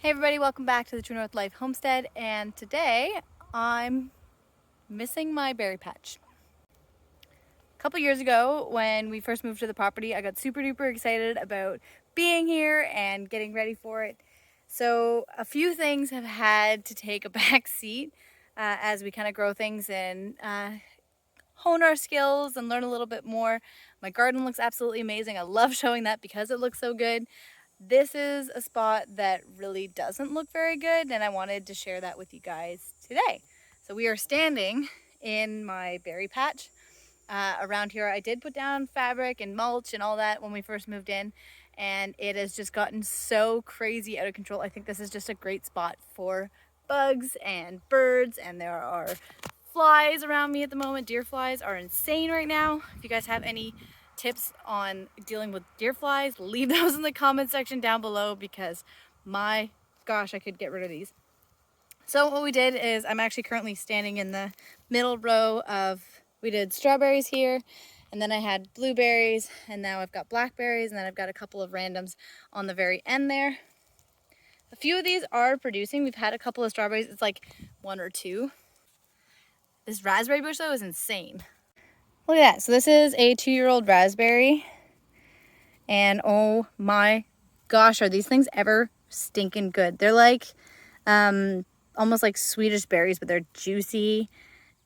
Hey everybody, welcome back to the True North Life Homestead, and today I'm missing my berry patch. A couple years ago when we first moved to the property, I got super duper excited about being here and getting ready for it. So a few things have had to take a back seat as we kind of grow things and hone our skills and learn a little bit more. My garden looks absolutely amazing. I love showing that because it looks so good. This is a spot that really doesn't look very good, and I wanted to share that with you guys today. So we are standing in my berry patch. Around here I did put down fabric and mulch and all that when we first moved in, and it has just gotten so crazy out of control. I think this is just a great spot for bugs and birds, and there are flies around me at the moment. Deer flies are insane right now. If you guys have any tips on dealing with deer flies, leave those in the comment section down below, because my gosh, I could get rid of these. So what we did is I'm actually currently standing in the middle row of, we did strawberries here, and then I had blueberries, and now I've got blackberries, and then I've got a couple of randoms on the very end there. A few of these are producing. We've had a couple of strawberries. It's like one or two. This raspberry bush though is insane. Look at that. So this is a 2-year-old raspberry. And oh my gosh, are these things ever stinking good. They're like almost like Swedish berries, but they're juicy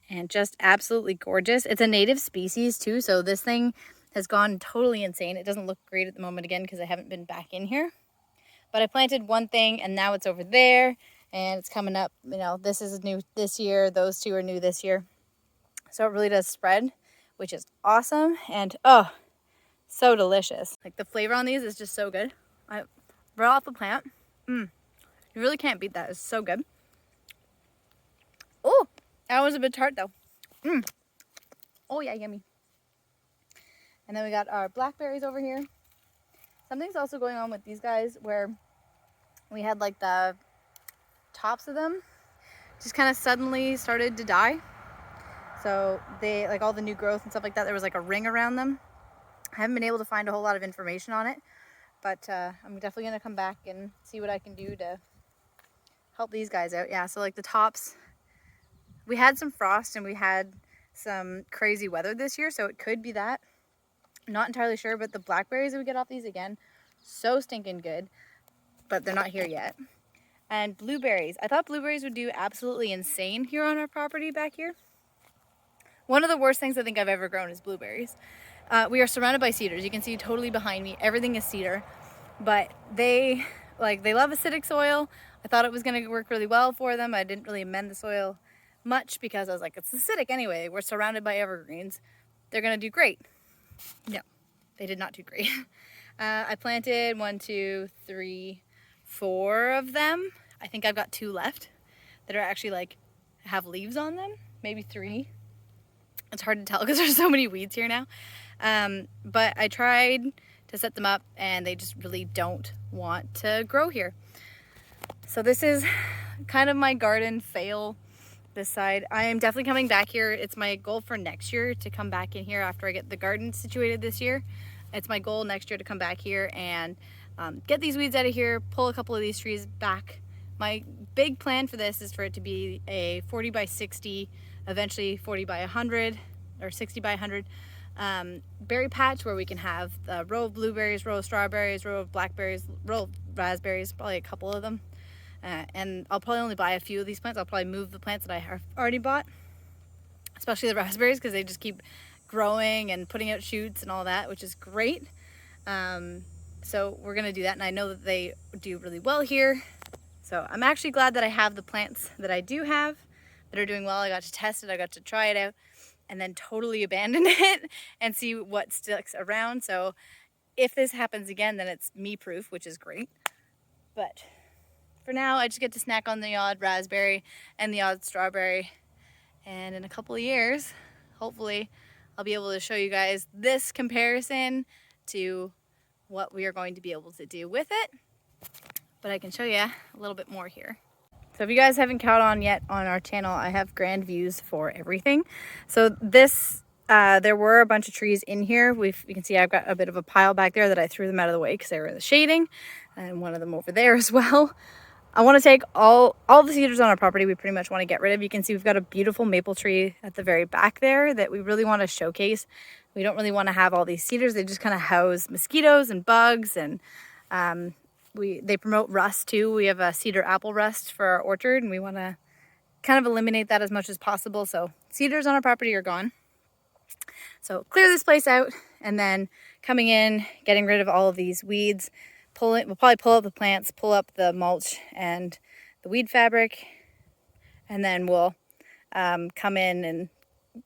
and just absolutely gorgeous. It's a native species too, so this thing has gone totally insane. It doesn't look great at the moment again because I haven't been back in here. But I planted one thing and now it's over there and it's coming up. You know, this is new this year. Those two are new this year. So it really does spread, which is awesome. And oh, so delicious. Like the flavor on these is just so good. I brought off the plant. You really can't beat that. It's so good. Oh, that was a bit tart though. Oh yeah, yummy. And then we got our blackberries over here. Something's also going on with these guys where we had like the tops of them just kind of suddenly started to die. So they, like all the new growth and stuff like that, there was like a ring around them. I haven't been able to find a whole lot of information on it, but I'm definitely going to come back and see what I can do to help these guys out. Yeah, so like the tops, we had some frost and we had some crazy weather this year, so it could be that. I'm not entirely sure, but the blackberries that we get off these, again, so stinking good, but they're not here yet. And blueberries. I thought blueberries would do absolutely insane here on our property back here. One of the worst things I think I've ever grown is blueberries. We are surrounded by cedars. You can see totally behind me. Everything is cedar, but they love acidic soil. I thought it was going to work really well for them. I didn't really amend the soil much because I was like, it's acidic anyway. We're surrounded by evergreens. They're going to do great. No, they did not do great. I planted 1, 2, 3, 4 of them. I think I've got 2 left that are actually like have leaves on them. Maybe 3. It's hard to tell because there's so many weeds here now. But I tried to set them up and they just really don't want to grow here. So this is kind of my garden fail this side. I am definitely coming back here. It's my goal for next year to come back in here after I get the garden situated this year. It's my goal next year to come back here and get these weeds out of here, pull a couple of these trees back. My big plan for this is for it to be a 40 by 60, eventually 40 by 100 or 60 by 100 berry patch where we can have a row of blueberries, row of strawberries, row of blackberries, row of raspberries, probably a couple of them. And I'll probably only buy a few of these plants. I'll probably move the plants that I have already bought, especially the raspberries, because they just keep growing and putting out shoots and all that, which is great. So we're gonna do that, and I know that they do really well here. So I'm actually glad that I have the plants that I do have that are doing well. I got to test it, I got to try it out, and then totally abandon it and see what sticks around. So if this happens again, then it's me proof, which is great. But for now, I just get to snack on the odd raspberry and the odd strawberry. And in a couple of years, hopefully, I'll be able to show you guys this comparison to what we are going to be able to do with it. But I can show you a little bit more here. So if you guys haven't caught on yet on our channel, I have grand views for everything. So this, there were a bunch of trees in here. You can see I've got a bit of a pile back there that I threw them out of the way because they were in the shading, and one of them over there as well. I want to take all the cedars on our property we pretty much want to get rid of. You can see we've got a beautiful maple tree at the very back there that we really want to showcase. We don't really want to have all these cedars. They just kind of house mosquitoes and bugs, and they promote rust too. We have a cedar apple rust for our orchard, and we want to kind of eliminate that as much as possible. So cedars on our property are gone. So clear this place out, and then coming in, getting rid of all of these weeds. We'll probably pull up the plants, pull up the mulch and the weed fabric, and then we'll come in and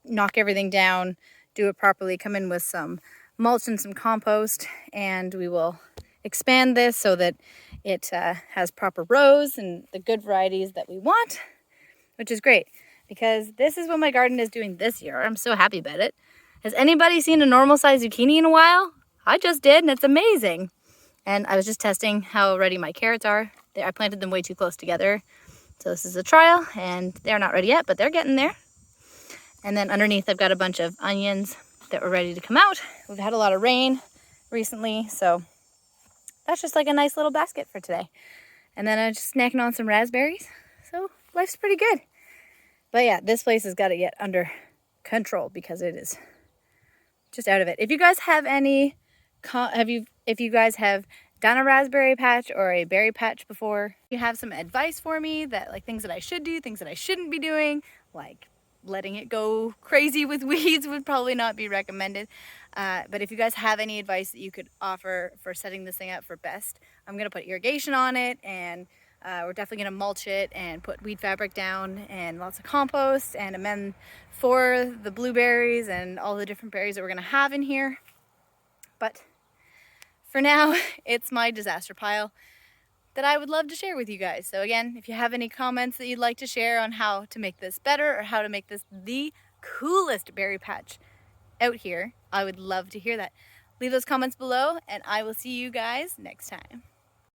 knock everything down, do it properly, come in with some mulch and some compost, and we will expand this so that it has proper rows and the good varieties that we want, which is great because this is what my garden is doing this year. I'm so happy about it. Has anybody seen a normal size zucchini in a while? I just did, and it's amazing. And I was just testing how ready my carrots are. I planted them way too close together. So this is a trial, and they're not ready yet, but they're getting there. And then underneath I've got a bunch of onions that were ready to come out. We've had a lot of rain recently, so that's just like a nice little basket for today. And then I'm just snacking on some raspberries. So life's pretty good. But yeah, this place has got to get under control because it is just out of it. If you guys have any, if you guys have done a raspberry patch or a berry patch before, you have some advice for me, that like things that I should do, things that I shouldn't be doing, like letting it go crazy with weeds would probably not be recommended. But if you guys have any advice that you could offer for setting this thing up for best, I'm gonna put irrigation on it, and we're definitely gonna mulch it and put weed fabric down and lots of compost and amend for the blueberries and all the different berries that we're gonna have in here. But for now, it's my disaster pile that I would love to share with you guys. So again, if you have any comments that you'd like to share on how to make this better or how to make this the coolest berry patch out here, I would love to hear that. Leave those comments below, and I will see you guys next time.